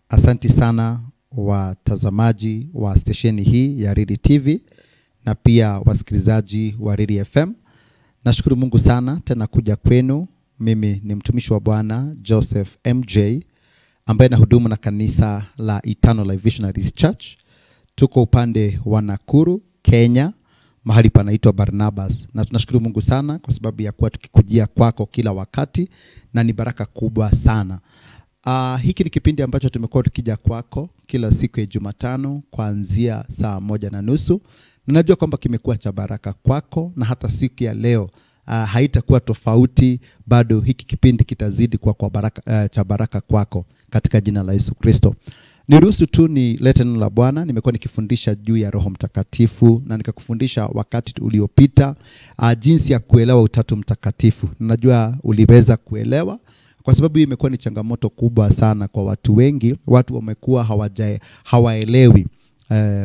Asanti sana watazamaji wa stesheni hii ya Ridi TV na pia wasikilizaji wa Ridi FM. Nashukuru Mungu sana tena kuja kwenu. Mimi ni mtumishi wa Bwana Joseph MJ ambaye nahudumu na kanisa la Eternal Life Visionaries Church. Tuko upande wa Nakuru, Kenya, mahali panaitwa Barnabas. Na tunashukuru Mungu sana kwa sababu ya kuwa tukikujia kwako kila wakati na ni baraka kubwa sana. Hiki ni kipindi ambacho tumekuwa tukija kwako kila siku ya Jumatano kuanzia saa 1:30. Ninajua kwamba kimekuwa cha baraka kwako na hata siku ya leo haitakuwa tofauti. Bado hiki kipindi kitazidi kwa baraka, cha baraka kwako katika jina la Yesu Kristo. Niruhusu tu nilete neno la Bwana. Nimekuwa nikifundisha juu ya Roho Mtakatifu na nikakufundisha wakati uliopita jinsi ya kuelewa Utatu Mtakatifu. Ninajua uliweza kuelewa kwa sababu hii imekuwa ni changamoto kubwa sana kwa watu wengi. Watu wamekuwa hawaelewi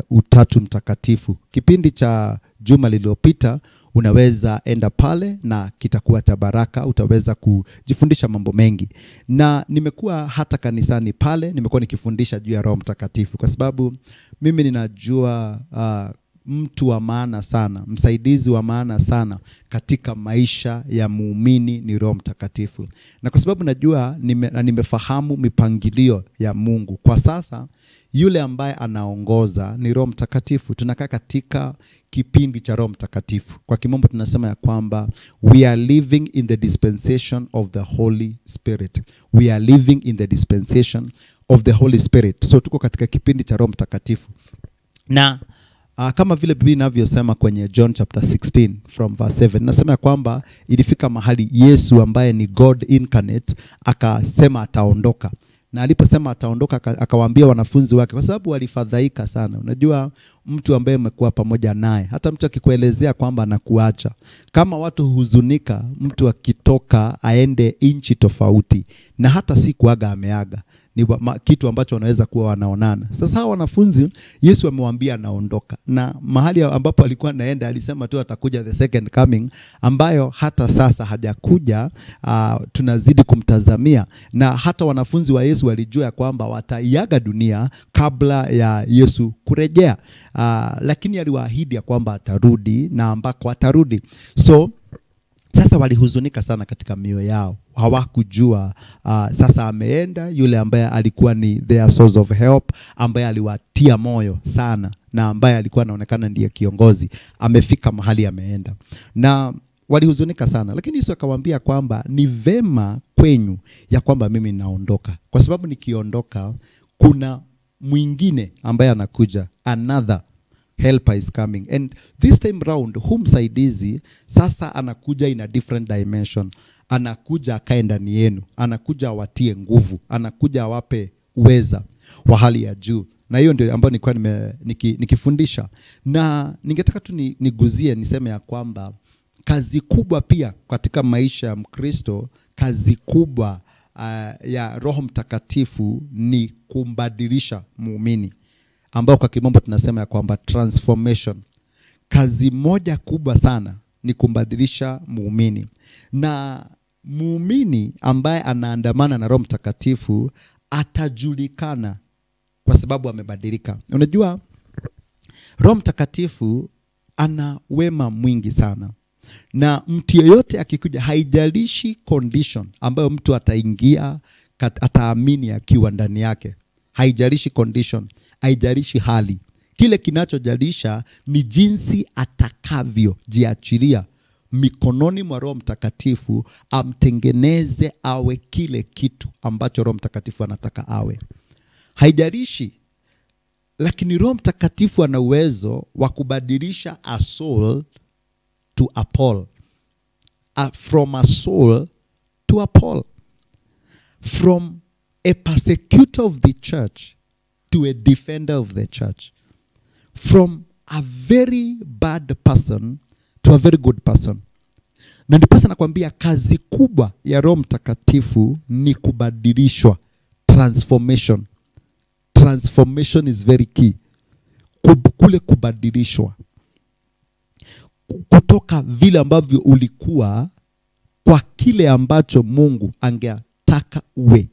Utatu Mtakatifu. Kipindi cha juma lililopita unaweza enda pale na kitakuwa cha baraka, utaweza kujifundisha mambo mengi. Na nimekuwa hata kanisani pale, nimekuwa nikifundisha juu ya Roho Mtakatifu kwa sababu mimi ninajua mtu wa maana sana, msaidizi wa maana sana katika maisha ya muumini ni Roho Mtakatifu. Na kwa sababu najua nimefahamu mipangilio ya Mungu. Kwa sasa yule ambaye anaongoza ni Roho Mtakatifu. Tunakaa katika kipindi cha Roho Mtakatifu. Kwa kimombo tunasema ya kwamba we are living in the dispensation of the Holy Spirit. We are living in the dispensation of the Holy Spirit. So tuko katika kipindi cha Roho Mtakatifu. Na kama vile Biblia inavyosema kwenye John chapter 16 from verse 7, nasema ya kwamba ilifika mahali Yesu ambaye ni God incarnate akasema ataondoka. Na aliposema ataondoka akawaambia wanafunzi wake kwa sababu walifadhaika sana. Unajua mtu ambaye umekuwa pamoja naye, hata mtu akikuelezea kwamba anakuacha, kama watu huzunika mtu akitoka aende inchi tofauti na hata si kuaga ameaga, ni kitu ambacho wanaweza kuwa wanaonana. Sasa hawa wanafunzi Yesu amewaambia anaondoka, na mahali ambapo alikuwa anaenda alisema tu atakuja the second coming, ambayo hata sasa hajakuja. Tunazidi kumtazamia, na hata wanafunzi wa Yesu walijua kwamba wataiaga dunia kabla ya Yesu kurejea. Lakini aliwaahidi kwamba atarudi na ambako atarudi. So sasa walihuzunika sana katika mioyo yao. Hawakujua sasa ameenda yule ambaye alikuwa ni their source of help, ambaye aliwatia moyo sana na ambaye alikuwa anaonekana ndiye kiongozi, amefika mahali ameenda. Na walihuzunika sana, lakini Yesu akawaambia kwamba ni vema kwenyu ya kwamba mimi naondoka, kwa sababu nikiondoka kuna mwingine ambaye anakuja, another helper is coming, and this time round msaidizi sasa anakuja in a different dimension. Anakuja akae ndani yenu, anakuja awatie nguvu, anakuja awape uweza wa hali ya juu. Na hiyo ndio ambayo nilikuwa nikifundisha. Na ningetaka tu niguzie niseme ya kwamba kazi kubwa pia katika maisha ya Mkristo, kazi kubwa ya Roho Mtakatifu ni kumbadilisha muumini, ambao kwa kimombo tunasema ya kwamba transformation. Kazi moja kubwa sana ni kumbadilisha muumini, na muumini ambaye anaandamana na Roho Mtakatifu atajulikana kwa sababu amebadilika. Unajua Roho Mtakatifu ana wema mwingi sana, na mtu yeyote akikuja, haijalishi condition ambayo mtu ataingia ataamini akiwa ndani yake, haijalishi condition, haijalishi hali. Kile kinachojalisha ni jinsi atakavyo jiachilia mikononi mwa Roho Mtakatifu, amtengeneze awe kile kitu ambacho Roho Mtakatifu anataka awe. Haijalishi, lakini Roho Mtakatifu ana uwezo wa kubadilisha a soul to a Paul, from a soul to a Paul, from a persecutor of the church to a defender of the church, from a very bad person to a very good person. Na ndipo nakwambia kazi kubwa ya Roho Mtakatifu ni kubadilishwa, transformation. Transformation is very key. Kule kubadilishwa kutoka vile ambavyo ulikuwa kwa kile ambacho Mungu angetaka uwe.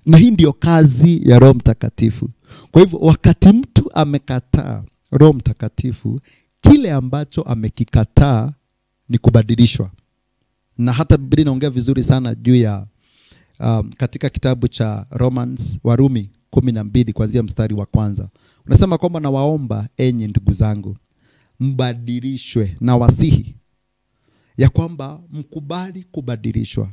Na hii ndio kazi ya Roho Mtakatifu. Kwa hivyo wakati mtu amekataa Roho Mtakatifu, kile ambacho amekikataa ni kubadilishwa. Na hata Biblia inaongea vizuri sana juu ya katika kitabu cha Warumi 12 kuanzia mstari wa 1. Unasema kwamba nawaomba enyi ndugu zangu, mbadilishwe, na wasihi ya kwamba mkubali kubadilishwa.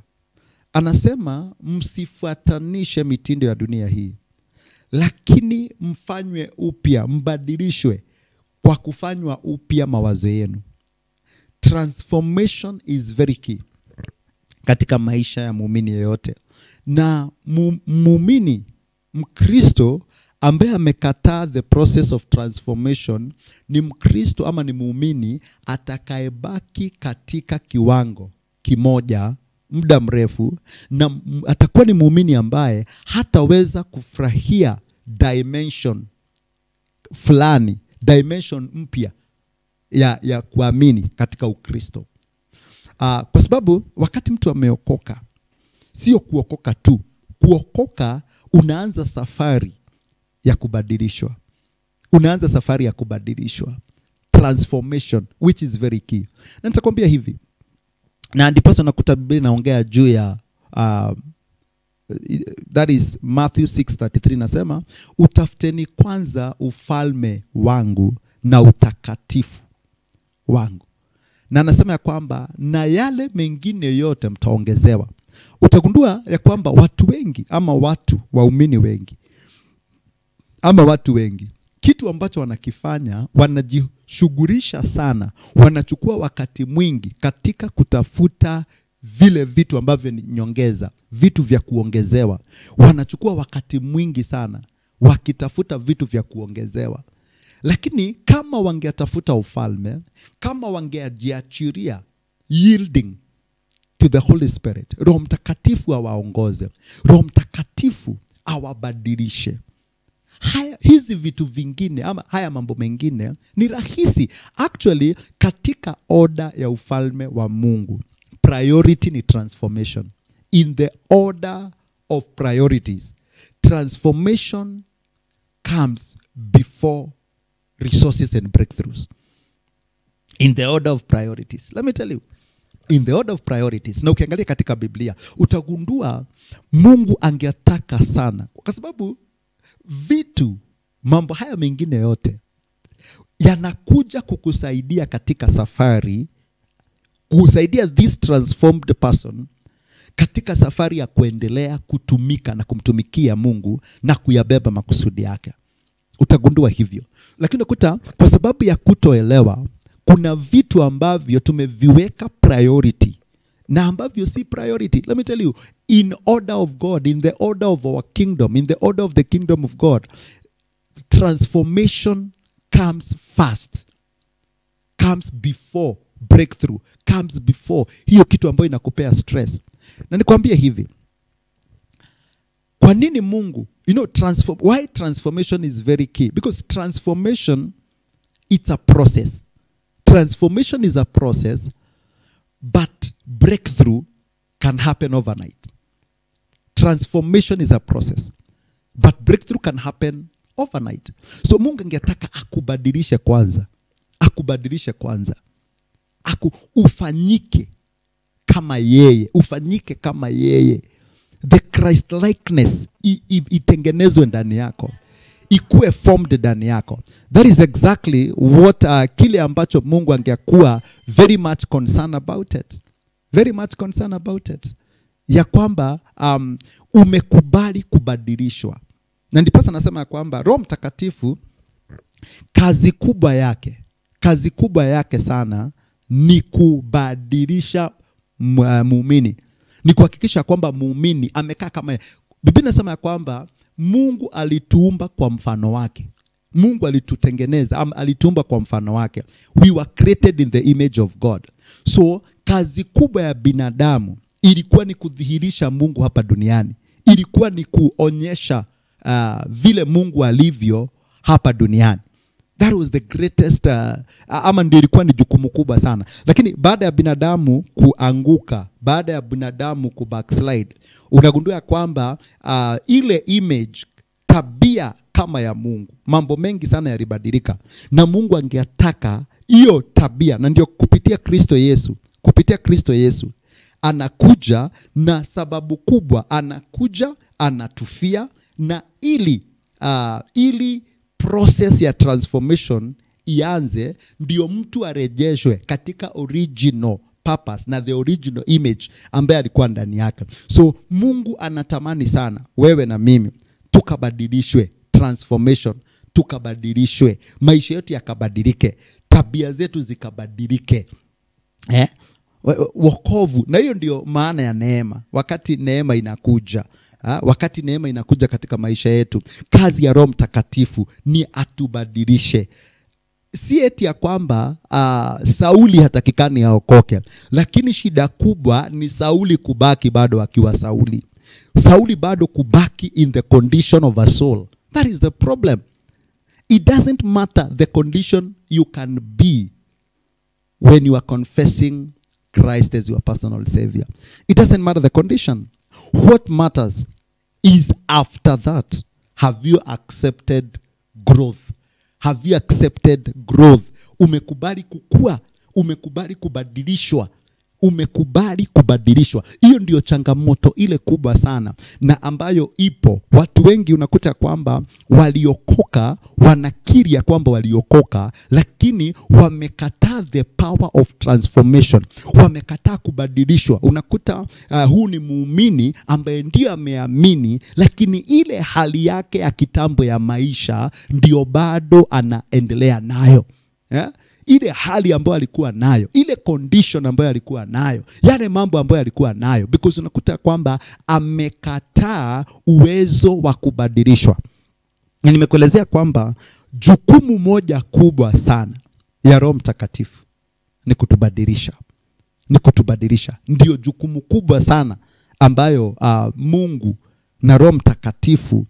Anasema msifuatanishe mitindo ya dunia hii, lakini mfanywe upya, mbadilishwe kwa kufanywa upya mawazo yenu. Transformation is very key katika maisha ya muumini yeyote. Na muumini Mkristo ambaye amekataa the process of transformation ni Mkristo ama ni muumini atakayebaki katika kiwango kimoja muda mrefu, na atakuwa ni muumini ambaye hataweza kufurahia dimension fulani, dimension mpya ya kuamini katika Ukristo. Kwa sababu wakati mtu ameokoka, sio kuokoka tu. Kuokoka unaanza safari ya kubadilishwa. Unaanza safari ya kubadilishwa. Transformation, which is very key. Na nitakwambia hivi. Na ndiposa nakuta Biblia inaongea juu ya that is Matthew 6:33, nasema utafuteni kwanza ufalme wangu na utakatifu wangu. Na anasema ya kwamba na yale mengine yote mtaongezewa. Utagundua ya kwamba watu wengi ama waumini wengi ama watu wengi, kitu ambacho wanakifanya, wanajishughulisha sana, wanachukua wakati mwingi katika kutafuta vile vitu ambavyo ni nyongeza, vitu vya kuongezewa. Wanachukua wakati mwingi sana wakitafuta vitu vya kuongezewa. Lakini kama wangetafuta ufalme, kama wangejiachiria, yielding to the Holy Spirit, Roho Mtakatifu awaongoze, Roho Mtakatifu awabadilishe, hizi vitu vingine ama haya mambo mengine ni rahisi. Actually, katika order ya ufalme wa Mungu, priority ni transformation. In the order of priorities, transformation comes before resources and breakthroughs. In the order of priorities. Let me tell you, in the order of priorities, na ukiangalia katika Biblia, utagundua Mungu angetaka sana, kwa sababu mambo haya mengine yote yanakuja kukusaidia katika safari, kusaidia this transformed person katika safari ya kuendelea kutumika na kumtumikia Mungu na kuyabeba makusudi yake. Utagundua hivyo. Lakini unakuta kwa sababu ya kutoelewa, kuna vitu ambavyo tumeviweka priority na ambavyo si priority. Let me tell you, in order of God, in the order of our kingdom, in the order of the kingdom of God, transformation comes first, comes before breakthrough, comes before hiyo kitu ambayo inakupea stress. Na nikwambie hivi, kwa nini Mungu, why transformation is very key? Because transformation, it's a process. Transformation is a process, but breakthrough can happen overnight. Transformation is a process, but breakthrough can happen overnight. So Mungu angetaka akubadilishe kwanza. Akubadilishe kwanza. Ufanyike kama yeye. Ufanyike kama yeye. The Christ likeness itengenezwe ndani yako. Ikue formed ndani yako. That is exactly what kile ambacho Mungu angekuwa very much concerned about it. Very much concerned about it. Ya kwamba umekubali kubadilishwa. Na ndiposa nasema ya kwamba Roho Mtakatifu kazi kubwa yake sana ni kubadilisha muumini. Ni kuhakikisha kwamba muumini amekaa kama, Biblia inasema ya kwamba Mungu alituumba kwa mfano wake. Mungu alitutengeneza, alituumba kwa mfano wake. We were created in the image of God. So kazi kubwa ya binadamu ilikuwa ni kudhihirisha Mungu hapa duniani. Ilikuwa ni kuonyesha vile Mungu alivyo hapa duniani. That was the greatest, ama ndio ilikuwa ni jukumu kubwa sana. Lakini baada ya binadamu kuanguka, baada ya binadamu kubackslide, unagundua kwamba ile image, tabia kama ya Mungu, mambo mengi sana yalibadilika. Na Mungu angetaka hiyo tabia, na ndio kupitia Kristo Yesu anakuja, na sababu kubwa anakuja, anatufia, na ili process ya transformation ianze, ndio mtu arejeshwe katika original purpose na the original image ambaye alikuwa ndani yake. So Mungu anatamani sana wewe na mimi tukabadilishwe, transformation, tukabadilishwe, maisha yetu yakabadilike, tabia zetu zikabadilike, wokovu. Na hiyo ndio maana ya neema. Wakati neema inakuja katika maisha yetu, kazi ya Roho Mtakatifu ni atubadilishe. Si eti ya kwamba Sauli hatakikani aokoke, lakini shida kubwa ni Sauli kubaki bado akiwa Sauli. Sauli bado kubaki in the condition of a soul. That is the problem. It doesn't matter the condition you can be when you are confessing Christ as your personal Savior. It doesn't matter the condition. What matters is after that, have you accepted growth? Have you accepted growth? Umekubali kukua, umekubali kubadilishwa, umekubali kubadilishwa. Hiyo ndio changamoto ile kubwa sana na ambayo ipo. Watu wengi unakuta kwamba waliokoka, wanakiri ya kwamba waliokoka, lakini wamekataa the power of transformation. Wamekataa kubadilishwa. Unakuta huu ni muumini ambaye ndio ameamini, lakini ile hali yake ya kitambo ya maisha ndio bado anaendelea nayo. Ile hali ambayo alikuwa nayo, ile condition ambayo alikuwa nayo, yale mambo ambayo alikuwa nayo, because unakuta kwamba amekataa uwezo wa kubadilishwa. Na nimekuelezea kwamba jukumu moja kubwa sana ya Roho Mtakatifu ni kutubadilisha. Ndio jukumu kubwa sana ambayo Mungu na Roho Mtakatifu,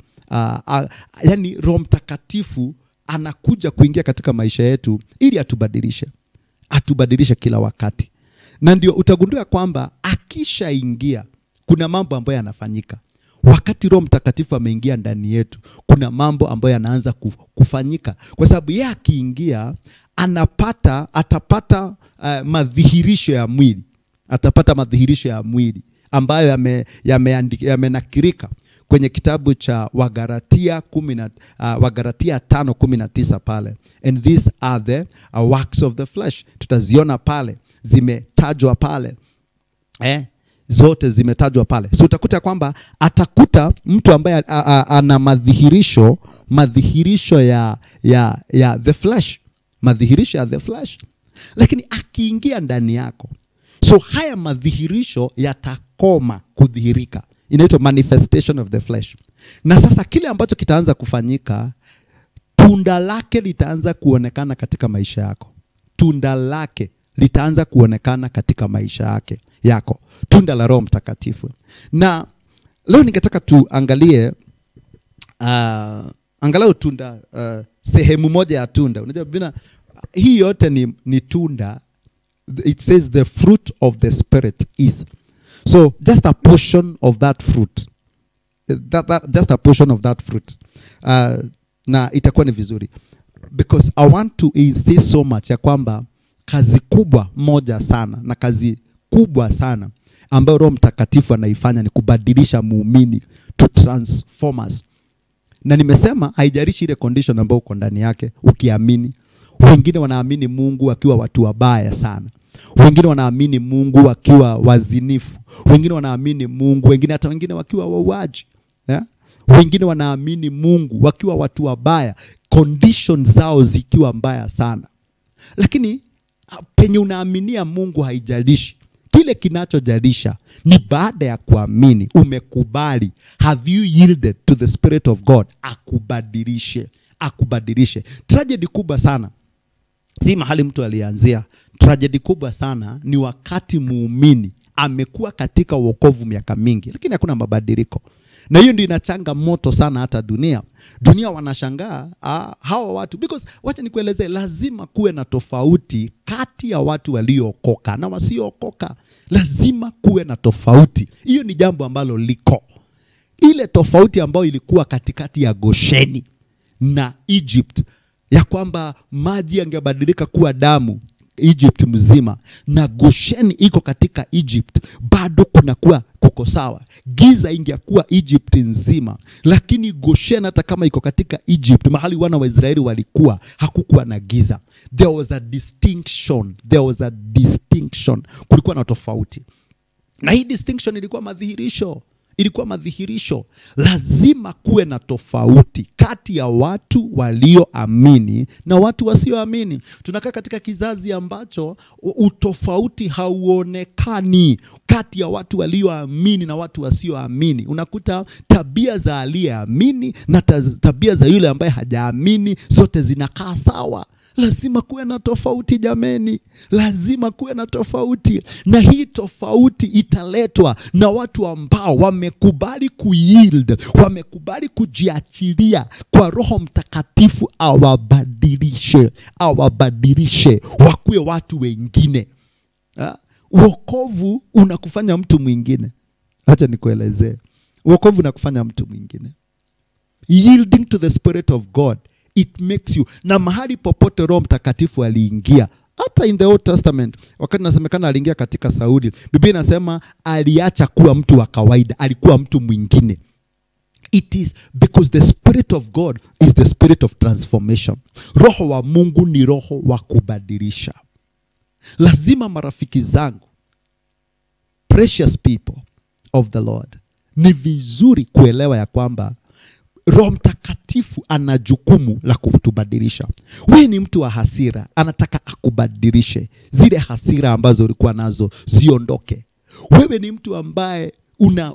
yani Roho Mtakatifu anakuja kuingia katika maisha yetu ili atubadilishe kila wakati. Na ndio utagundua kwamba akishaingia kuna mambo ambayo yanafanyika. Wakati Roho Mtakatifu ameingia ndani yetu, kuna mambo ambayo yanaanza kufanyika, kwa sababu yeye akiingia atapata madhihirisho ya mwili. Atapata madhihirisho ya mwili ambayo yamenakirika kwenye kitabu cha Wagalatia 5:19 pale. And these are the works of the flesh. Tutaziona pale, zimetajwa pale. Zote zimetajwa pale. So utakuta kwamba atakuta mtu ambaye ana madhihirisho ya the flesh. Madhihirisho ya the flesh. Lakini akiingia ndani yako, so haya madhihirisho yatakoma kudhihirika. Inaitwa manifestation of the flesh. Na sasa kile ambacho kitaanza kufanyika, tunda lake litaanza kuonekana katika maisha yako. Tunda lake litaanza kuonekana katika maisha yako. Tunda la Roho Mtakatifu. Na leo ningetaka tuangalie angalau tunda, sehemu moja ya tunda. Unajua hii yote ni tunda. It says the fruit of the Spirit is. So just a portion of that fruit. Just a portion of that fruit. Na itakuwa ni vizuri. Because I want to insist so much ya kwamba kazi kubwa moja sana na kazi kubwa sana ambayo Roho Mtakatifu anaifanya ni kubadilisha muumini, to transform us. Na nimesema haijalishi ile condition ambayo uko ndani yake ukiamini. Wengine wanaamini Mungu akiwa watu wabaya sana. Wengine wanaamini Mungu wakiwa wazinifu. Wengine wanaamini Mungu, hata wengine wakiwa wauaji. Wengine wanaamini Mungu wakiwa watu wabaya, conditions zao zikiwa mbaya sana. Lakini penye unaaminia Mungu haijalishi. Kile kinachojalisha ni baada ya kuamini, umekubali. Have you yielded to the Spirit of God? Akubadilishe. Tragedy kubwa sana si mahali mtu alianzia. Tragedy kubwa sana ni wakati muumini amekuwa katika wokovu miaka mingi, lakini hakuna mabadiliko. Na hiyo ndio inachanga moto sana hata dunia. Dunia wanashangaa hawa watu, because wacha nikueleze, lazima kuwe na tofauti kati ya watu waliookoka na wasiookoka. Lazima kuwe na tofauti. Hiyo ni jambo ambalo liko. Ile tofauti ambayo ilikuwa katikati ya Gosheni na Egypt, ya kwamba maji yangebadilika kuwa damu Egypt mzima, na Gosheni iko katika Egypt, bado kuko sawa. Giza ingekuwa Egypt nzima, lakini Gosheni hata kama iko katika Egypt, mahali wana wa Israeli walikuwa, hakukuwa na giza. There was a distinction. Kulikuwa na tofauti. Na hii distinction ilikuwa madhihirisho. Lazima kuwe na tofauti kati ya watu walioamini na watu wasioamini. Tunakaa katika kizazi ambacho utofauti hauonekani kati ya watu walioamini na watu wasioamini. Unakuta tabia za aliyeamini na tabia za yule ambaye hajaamini zote zinakaa sawa. Lazima kuwe na tofauti jameni. Lazima kuwe na tofauti. Na hii tofauti italetwa na watu ambao wamekubali kuyield, wamekubali kujiachilia kwa Roho Mtakatifu awabadilishe wakuwe watu wengine. Wokovu unakufanya mtu mwingine. Acha nikuelezee. Wokovu unakufanya mtu mwingine. Yielding to the Spirit of God, it makes you. Na mahali popote Roho Mtakatifu aliingia, hata in the Old Testament, wakati nasemekana aliingia katika Sauli, Biblia inasema aliacha kuwa mtu wa kawaida, alikuwa mtu mwingine. It is because the Spirit of God is the Spirit of transformation. Roho wa Mungu ni roho wa kubadilisha. Lazima marafiki zangu, precious people of the Lord, ni vizuri kuelewa ya kwamba Roho Mtakatifu ana jukumu la kutubadilisha. Wewe ni mtu wa hasira, anataka akubadilishe. Zile hasira ambazo ulikuwa nazo ziondoke. Wewe ni mtu ambaye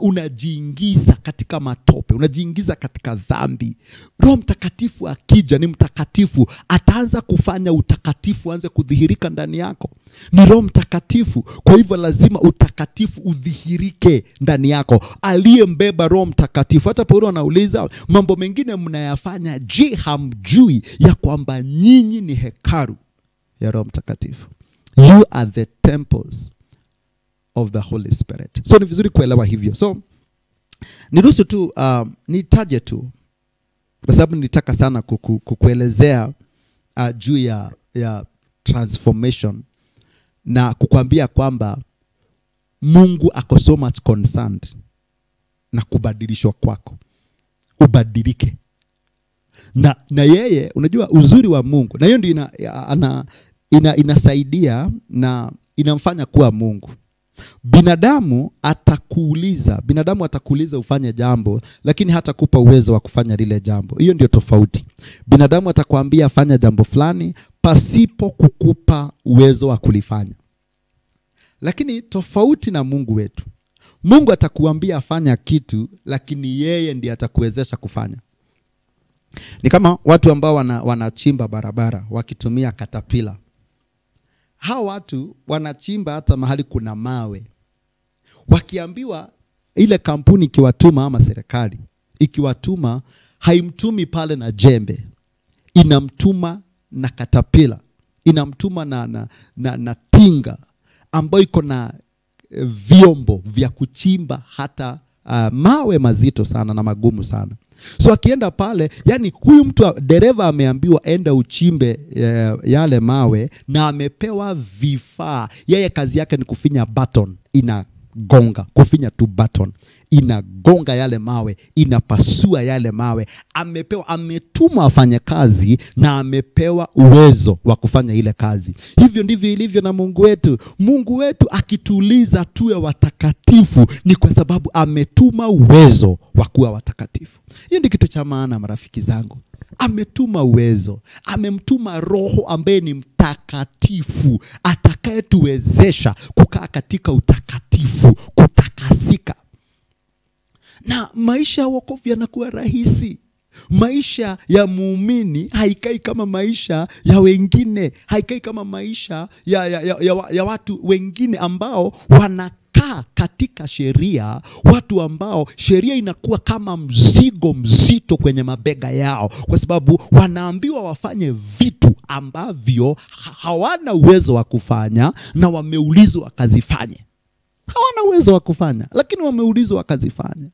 unajiingiza katika matope, unajiingiza katika dhambi. Roho Mtakatifu akija, ni mtakatifu, ataanza kufanya utakatifu aanze kudhihirika ndani yako. Ni Roho Mtakatifu, kwa hivyo lazima utakatifu udhihirike ndani yako. Aliyembeba Roho Mtakatifu. Hata Paulo anauliza, mambo mengine mnayafanya, je, hamjui ya kwamba nyinyi ni hekalu ya Roho Mtakatifu? You are the temples of the Holy Spirit. So ni vizuri kuelewa hivyo. So niruhusu tu nitaje tu, kwa sababu nitaka sana kukuelezea juu ya transformation, na kukwambia kwamba Mungu ako so much concerned na kubadilishwa kwako. Ubadilike. Na yeye, unajua uzuri wa Mungu, na hiyo ndio inasaidia na inamfanya kuwa Mungu. Binadamu atakuuliza ufanye jambo, lakini hatakupa uwezo wa kufanya lile jambo. Hiyo ndio tofauti. Binadamu atakwambia fanya jambo fulani pasipo kukupa uwezo wa kulifanya. Lakini tofauti na Mungu wetu. Mungu atakuambia fanya kitu, lakini yeye ndiye atakuwezesha kufanya. Ni kama watu ambao wanachimba barabara wakitumia katapila. Hao watu wanachimba hata mahali kuna mawe. Wakiambiwa, ile kampuni ikiwatuma ama serikali ikiwatuma, haimtumi pale na jembe, inamtuma na katapila, inamtuma na tinga ambayo iko na vyombo vya kuchimba hata mawe mazito sana na magumu sana. So akienda pale, yani huyu mtu dereva ameambiwa enda uchimbe yale mawe, na amepewa vifaa. Yeye kazi yake ni kufinya button, inagonga, kufinya tu button, inagonga yale mawe, inapasua yale mawe. Ametuma afanye kazi na amepewa uwezo wa kufanya ile kazi. Hivyo ndivyo ilivyo na Mungu wetu. Mungu wetu akituuliza tuwe watakatifu, ni kwa sababu ametuma uwezo wa kuwa watakatifu. Hiyo ndio kitu cha maana marafiki zangu. Ametuma uwezo, amemtuma Roho ambaye ni mtakatifu, atakayetuwezesha kukaa katika utakatifu, kutakasika. Na maisha ya wokovu yanakuwa rahisi. Maisha ya muumini haikai kama maisha ya wengine, haikai kama maisha ya watu wengine ambao wanakaa tunakaa katika sheria, watu ambao sheria inakuwa kama mzigo mzito kwenye mabega yao, kwa sababu wanaambiwa wafanye vitu ambavyo hawana uwezo wa kufanya, na wameulizwa wakazifanye. Hawana uwezo wa kufanya, lakini wameulizwa wakazifanya.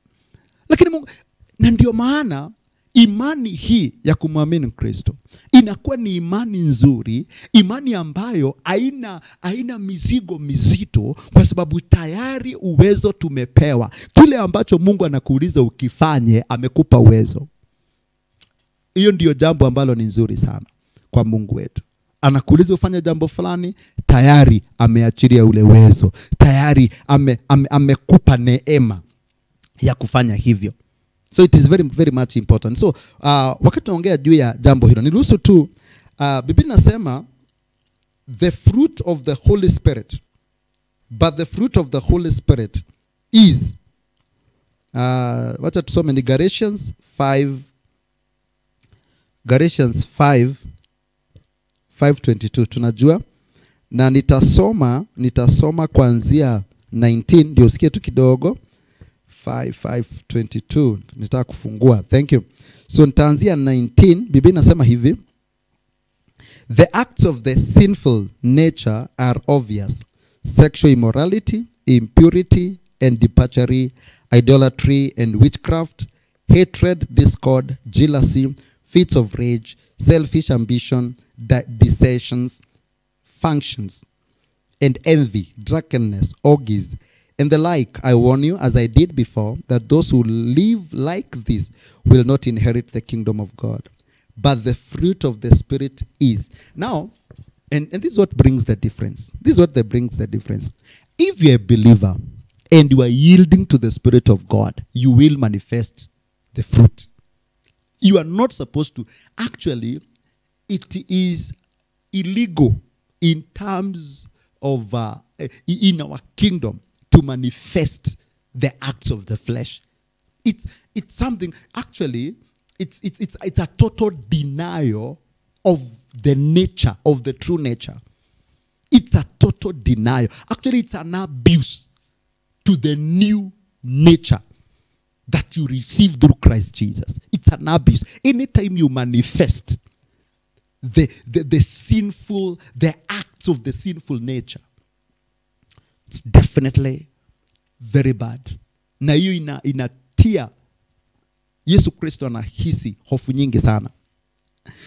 Lakini Mungu, na ndio maana imani hii ya kumwamini Kristo inakuwa ni imani nzuri, imani ambayo haina mizigo mizito, kwa sababu tayari uwezo tumepewa. Kile ambacho Mungu anakuuliza ukifanye, amekupa uwezo. Hiyo ndio jambo ambalo ni nzuri sana kwa Mungu wetu. Anakuuliza ufanye jambo fulani, tayari ameachilia ule uwezo, tayari amekupa neema ya kufanya hivyo. So it is very, very much important. So wakati tunaongea juu ya jambo hilo, niruhusu tu Biblia inasema the fruit of the Holy Spirit, but the fruit of the Holy Spirit is wacha tusome ni Galatians 5:22 tunajua, na nitasoma kuanzia 19 ndio usikie tu kidogo. 5:22 nitaka kufungua. Thank you. So nitaanzia 19. Biblia inasema hivi: the acts of the sinful nature are obvious: sexual immorality, impurity and debauchery, idolatry and witchcraft, hatred, discord, jealousy, fits of rage, selfish ambition, dissensions, factions, and envy, drunkenness, orgies, and the like. I warn you, as I did before, that those who live like this will not inherit the kingdom of God. But the fruit of the Spirit is. Now, and this is what brings the difference. This is what brings the difference. If you're a believer and you are yielding to the Spirit of God, you will manifest the fruit. You are not supposed to. Actually, it is illegal in terms of, in our kingdom, to manifest the acts of the flesh. It's something, actually, it's a total denial of the nature, of the true nature. It's a total denial. Actually, it's an abuse to the new nature that you receive through Christ Jesus. It's an abuse. Anytime you manifest the sinful, the acts of the sinful nature, it's definitely very bad. Na hiyo inatia Yesu Kristo anahisi hofu nyingi sana.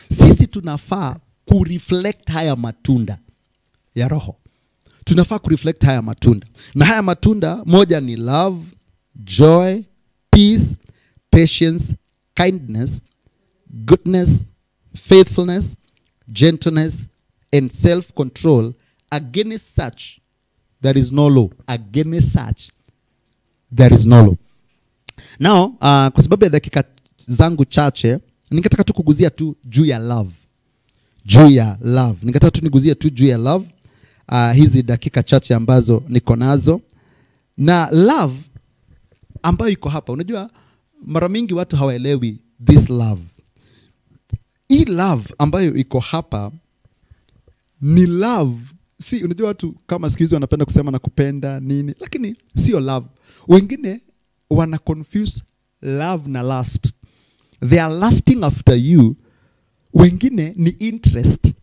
Sisi tunafaa kureflect haya matunda ya Roho. Tunafaa kureflect haya matunda. Na haya matunda, moja ni love, joy, peace, patience, kindness, goodness, faithfulness, gentleness, and self-control. Against such there is no law. Against such there is no law. Now, kwa sababu ya dakika zangu chache, ningetaka tu kuguzia tu juu ya love. Juu ya love. Ningetaka tu niguzia tu juu ya love. Hizi dakika chache ambazo niko nazo. Na love ambayo iko hapa, unajua mara mingi watu hawaelewi this love. Hii love ambayo iko hapa ni love. Si unajua watu kama siku hizi wanapenda kusema nakupenda nini, lakini sio love. Wengine wana confuse love na lust. They are lusting after you. Wengine ni interest.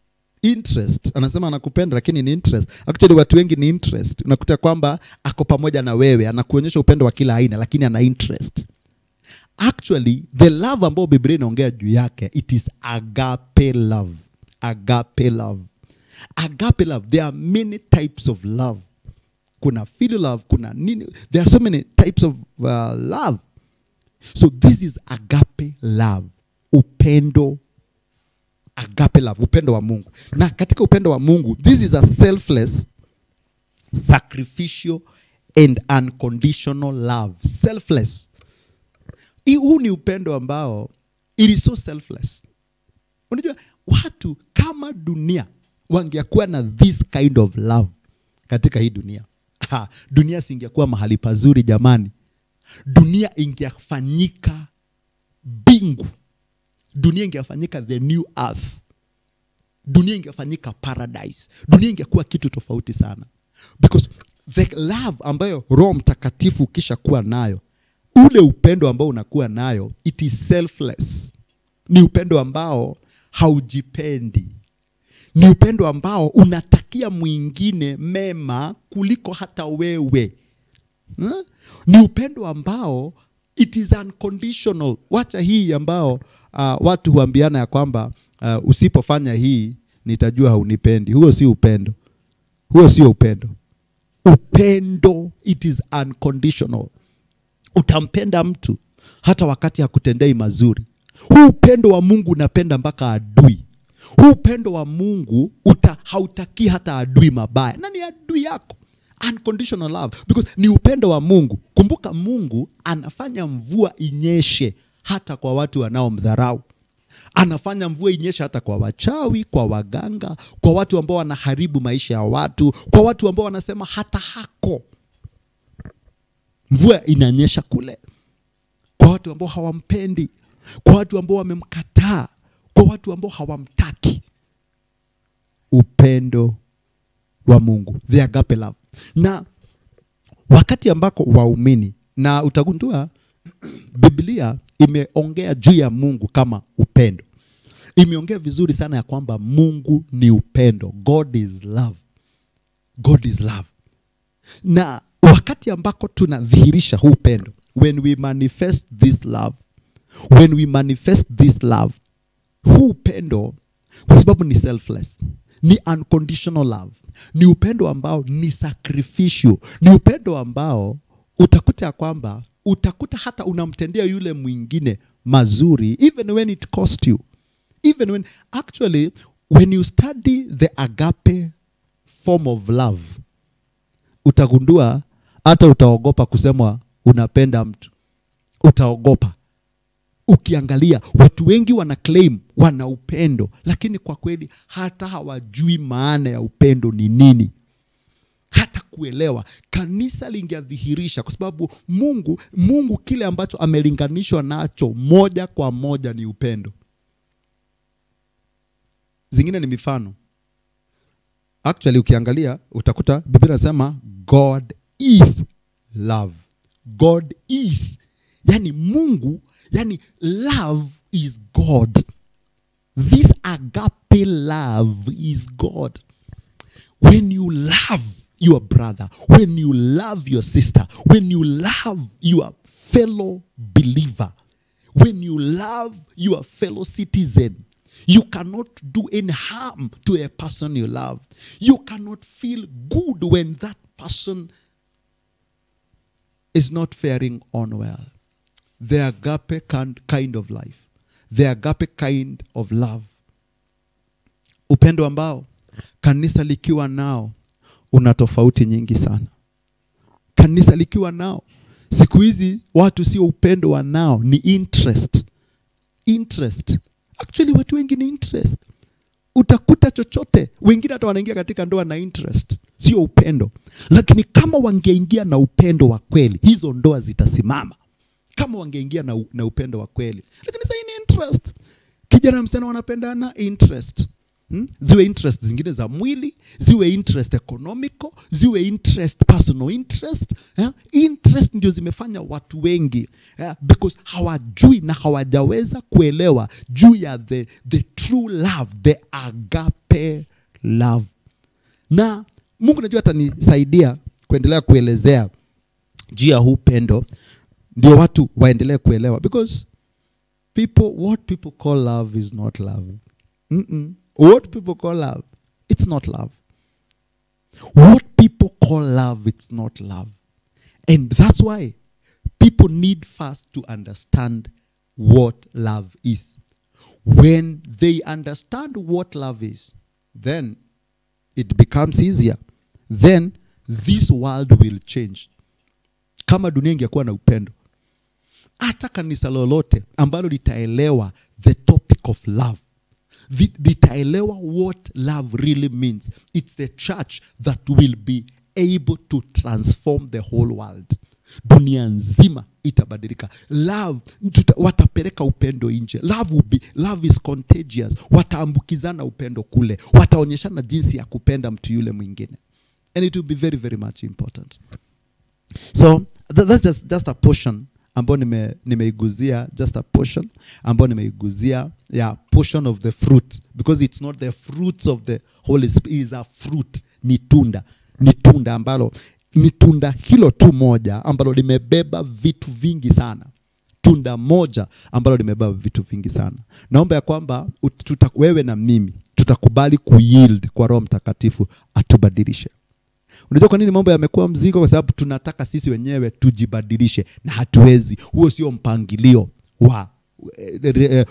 Interest. Anasema anakupenda lakini ni interest. Actually watu wengi ni interest. Unakuta kwamba ako pamoja na wewe, anakuonyesha upendo wa kila aina, lakini ana interest. Actually, the love ambayo Biblia inaongea juu yake, it is agape love. Agape love. Agape love. There are many types of love. Kuna filial love, kuna nini. There are so many types of love. So this is agape love. Upendo. Agape love. Upendo wa Mungu. Na katika upendo wa Mungu, this is a selfless, sacrificial, and unconditional love. Selfless. Huu ni upendo ambao it is so selfless. Unajua watu kama dunia wangekuwa na this kind of love katika hii dunia, dunia singekuwa mahali pazuri jamani. Dunia ingefanyika bingu. Dunia ingefanyika the new earth. Dunia ingefanyika paradise. Dunia ingekuwa kitu tofauti sana. Because the love ambayo Roho Mtakatifu kisha kuwa nayo, ule upendo ambao unakuwa nayo, it is selfless. Ni upendo ambao haujipendi. Ni upendo ambao unatakia mwingine mema kuliko hata wewe. Ni upendo ambao it is unconditional. Wacha hii ambao watu huambiana ya kwamba usipofanya hii nitajua haunipendi. Huo si upendo. Huo sio upendo. Upendo, it is unconditional. Utampenda mtu hata wakati hakutendei mazuri. Huu upendo wa Mungu unapenda mpaka adui. Huu upendo wa Mungu hautaki hata adui mabaya. Nani adui yako? Unconditional love. Because ni upendo wa Mungu. Kumbuka Mungu anafanya mvua inyeshe hata kwa watu wanaomdharau. Anafanya mvua inyeshe hata kwa wachawi, kwa waganga, kwa watu ambao wanaharibu maisha ya watu, kwa watu ambao wanasema hata hako. Mvua inanyesha kule. Kwa watu ambao hawampendi, kwa watu ambao wamemkataa, kwa watu ambao hawamtaki. Upendo wa Mungu, the agape love. Na wakati ambako waumini, na utagundua Biblia imeongea juu ya Mungu kama upendo. Imeongea vizuri sana ya kwamba Mungu ni upendo. God is love. God is love. Na wakati ambako tunadhihirisha huu upendo, when we manifest this love, huu upendo, kwa sababu ni selfless, ni unconditional love, ni upendo ambao ni sacrificial, ni upendo ambao utakuta kwamba utakuta hata unamtendea yule mwingine mazuri, even when it cost you. Even when, actually, when you study the agape form of love, utagundua hata utaogopa kusema unapenda mtu. Utaogopa. Ukiangalia, watu wengi wana claim wana upendo, lakini kwa kweli hata hawajui maana ya upendo ni nini. Hata kuelewa. Kanisa lingeadhihirisha, kwa sababu Mungu kile ambacho amelinganishwa nacho moja kwa moja ni upendo. Zingine ni mifano. Actually ukiangalia utakuta Biblia inasema God is love. God is. Yani Mungu, yani love is God. This agape love is God. When you love your brother, when you love your sister, when you love your fellow believer, when you love your fellow citizen, you cannot do any harm to a person you love. You cannot feel good when that person is not faring on well. The agape kind of life. The agape kind of love. Upendo ambao kanisa likiwa nao una tofauti nyingi sana. Kanisa likiwa nao, siku hizi watu sio upendo wanao, ni interest. Interest. Actually watu wengi ni interest. Utakuta chochote, wengine hata wanaingia katika ndoa na interest, sio upendo. Lakini kama wangeingia na upendo wa kweli, hizo ndoa zitasimama. Kama wangeingia na upendo wa kweli. Lakini sasa ni interest. Kijana na msichana wanapendana, interest. Ziwe interest zingine za mwili, ziwe interest economical, ziwe interest personal interest. Interest ndio zimefanya watu wengi, because hawajui na hawajaweza kuelewa juu ya the true love, the agape love. Na Mungu najua atanisaidia kuendelea kuelezea juu ya huu pendo, ndio watu waendelee kuelewa, because what people call love is not love. What people call love, it's not love. What people call love, it's not love. And that's why people need first to understand what love is. When they understand what love is, then it becomes easier. Then this world will change. Kama dunia ingekuwa na upendo, hata kanisa lolote ambalo litaelewa the topic of love, litaelewa what love really means, it's the church that will be able to transform the whole world. Dunia nzima itabadilika. Love, watapeleka upendo nje. Love is contagious. Wataambukizana upendo kule. Wataonyeshana jinsi ya kupenda mtu yule mwingine. and it will be very, very much important. So that's just a portion ambao nimeiguzia, just a portion ambao nimeiguzia, portion of the fruit, because it's not the fruits of the Holy Spirit, it is a fruit, ni tunda ambalo, ni tunda hilo tu moja ambalo limebeba vitu vingi sana. Tunda moja ambalo limebeba vitu vingi sana. Naomba ya kwamba wewe na mimi tutakubali kuyield kwa Roho Mtakatifu atubadilishe. Unajua kwa nini mambo yamekuwa mzigo? Kwa sababu tunataka sisi wenyewe tujibadilishe na hatuwezi. Huo sio mpangilio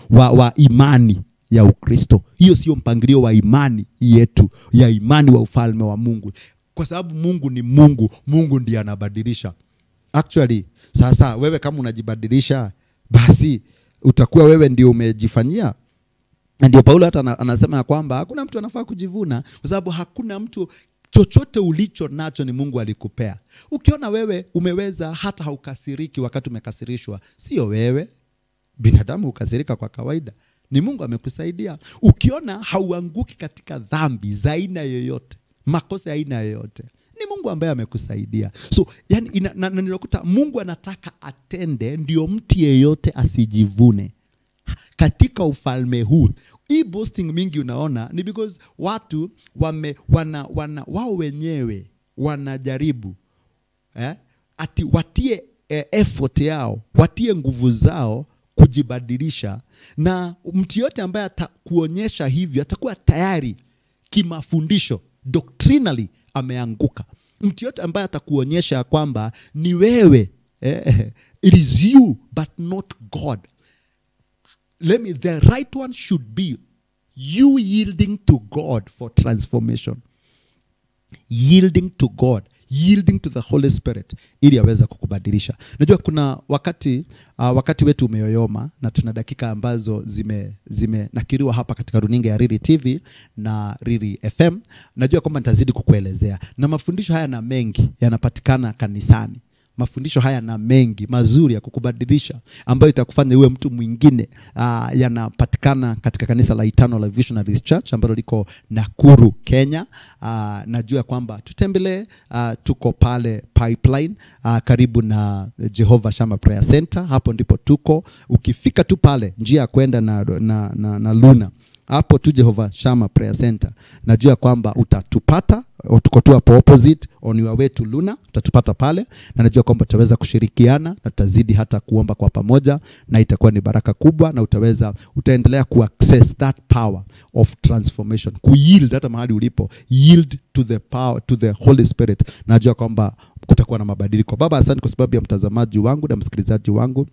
wa imani ya Ukristo. Hiyo sio mpangilio wa imani yetu, ya imani wa ufalme wa Mungu. Kwa sababu Mungu ni Mungu, Mungu ndiye anabadilisha. Actually, sasa wewe kama unajibadilisha, basi utakuwa wewe ndio umejifanyia. Ndio Paulo hata anasema kwamba hakuna mtu anafaa kujivuna, kwa sababu hakuna mtu, chochote ulicho nacho ni Mungu alikupea. Ukiona wewe umeweza hata haukasiriki wakati umekasirishwa, sio wewe. Binadamu ukasirika kwa kawaida, ni Mungu amekusaidia. Ukiona hauanguki katika dhambi za aina yoyote, makosa ya aina yoyote, ni Mungu ambaye amekusaidia. So yani ninakuta Mungu anataka atende ndio mtu yeyote asijivune katika ufalme huu. Hii boasting mingi unaona ni because watu wao wenyewe wanajaribu ati watie effort yao, watie nguvu zao kujibadilisha, na mtu yote ambaye atakuonyesha hivyo atakuwa tayari kimafundisho, doctrinally ameanguka. Mtu yote ambaye atakuonyesha kwamba ni wewe, it is you but not God. The right one should be you yielding to God for transformation. Yielding to God, yielding to the Holy Spirit ili aweze kukubadilisha. Najua kuna wakati wetu umeyoyoma na tuna dakika ambazo zime nakiriwa hapa katika runinga ya Riri TV na Riri FM. Najua kwamba nitazidi kukuelezea, na mafundisho haya na mengi yanapatikana kanisani. Mafundisho haya na mengi mazuri ya kukubadilisha ambayo itakufanya uwe mtu mwingine, yanapatikana katika kanisa la Eternal Life Visionaries Church ambalo liko Nakuru, Kenya. Najua kwamba tutembelee, tuko pale Pipeline, karibu na Jehovah Shammah Prayer Center. Hapo ndipo tuko. Ukifika tu pale njia ya kwenda na Luna, hapo tu Jehovah Shammah Prayer Center, najua kwamba utatupata. Tuko tu hapo opposite on your way to Luna, utatupata pale, na najua kwamba tutaweza kushirikiana na tutazidi hata kuomba kwa pamoja, na itakuwa ni baraka kubwa, na utaendelea kuaccess that power of transformation, kuyield hata mahali ulipo, yield to the power, to the Holy Spirit. Najua kwamba kutakuwa na mabadiliko. Baba, asante kwa sababu ya mtazamaji wangu na msikilizaji wangu.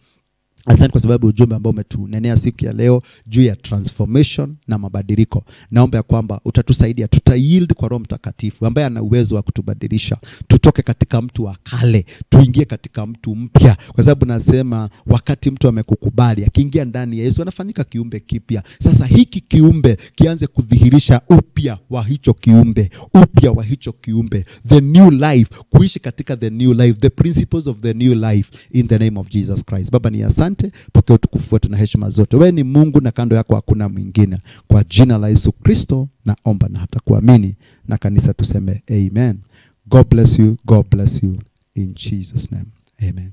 Asante kwa sababu ujumbe ambao umetunenea siku ya leo juu ya transformation na mabadiliko. Naomba ya kwamba utatusaidia, tutayield kwa Roho Mtakatifu ambaye ana uwezo wa kutubadilisha. Tutoke katika mtu wa kale, tuingie katika mtu mpya. Kwa sababu nasema wakati mtu amekukubali, akiingia ndani ya Yesu anafanyika kiumbe kipya. Sasa hiki kiumbe kianze kudhihirisha upya wa hicho kiumbe, upya wa hicho kiumbe, the new life, kuishi katika the new life, the principles of the new life, in the name of Jesus Christ. Baba, ni asante, pokea utukufu wote na heshima zote. Wewe ni Mungu na kando yako hakuna mwingine. Kwa jina la Yesu Kristo naomba na hata kuamini, na kanisa tuseme amen. God bless you, God bless you in Jesus name. Amen.